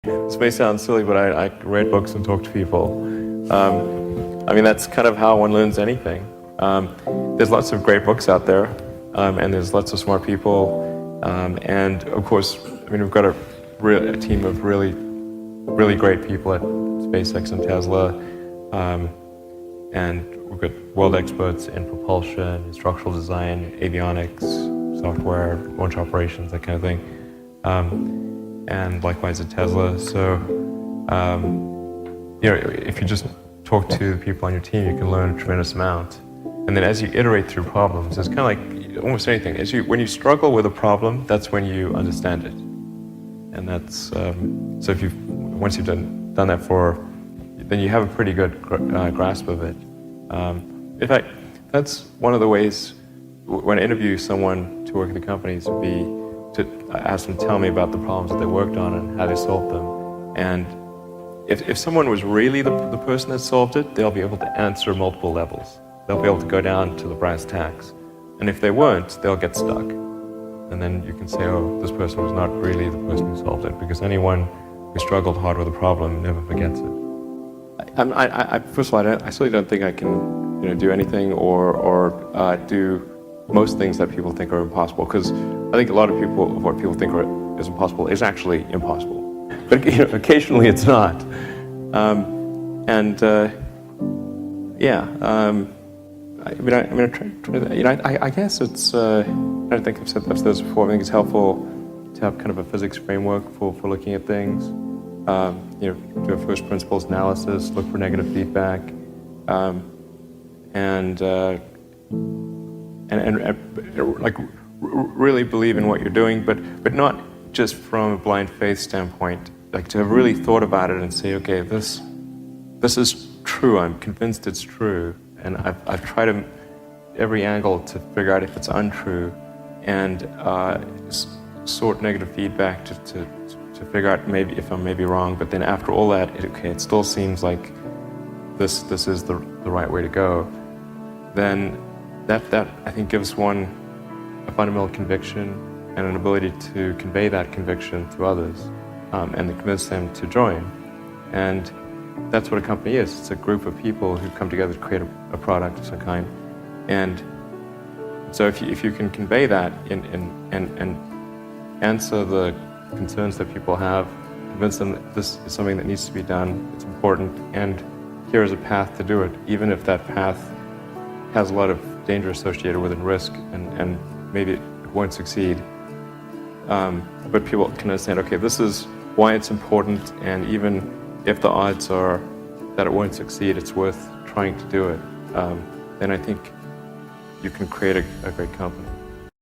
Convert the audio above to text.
This may sound silly, but I read books and talk to people. I mean, that's kind of how one learns anything. There's lots of great books out there, and there's lots of smart people. And of course, I mean, we've got a team of really great people at SpaceX and Tesla. And we've got world experts in propulsion, structural design, avionics, software, launch operations, that kind of thing. And likewise at Tesla. So, you know, if you just talk to the people on your team, you can learn a tremendous amount. And then as you iterate through problems, it's kind of like almost anything. When you struggle with a problem, that's when you understand it. And that's, so if once you've done that then you have a pretty good grasp of it. In fact, that's one of the ways when I interview someone to work at the companies would be to ask them to tell me about the problems that they worked on and how they solved them. And if someone was really the person that solved it, they'll be able to answer multiple levels. They'll be able to go down to the brass tacks. And if they weren't, they'll get stuck. And then you can say, oh, this person was not really the person who solved it, because anyone who struggled hard with a problem never forgets it. First of all, I certainly don't think I can, do anything or do most things that people think are impossible, because I think a lot of what people think is impossible is actually impossible. But occasionally it's not. I guess it's. I don't think I've said this before. I think it's helpful to have kind of a physics framework for looking at things. Do a first principles analysis, look for negative feedback, and really believe in what you're doing, but not just from a blind faith standpoint. Like to have really thought about it and say, okay, this is true. I'm convinced it's true, and I've tried every angle to figure out if it's untrue, and sort negative feedback to figure out maybe if I'm wrong. But then after all that, it still seems like this is the right way to go. Then that I think gives one a fundamental conviction and an ability to convey that conviction to others, and to convince them to join. And that's what a company is. It's a group of people who come together to create a product of some kind. And so if you can convey that and answer the concerns that people have, convince them that this is something that needs to be done, it's important, and here is a path to do it, even if that path has a lot of danger associated with it, risk, and maybe it won't succeed. But people can understand, okay, this is why it's important, and even if the odds are that it won't succeed, it's worth trying to do it. Then I think you can create a great company.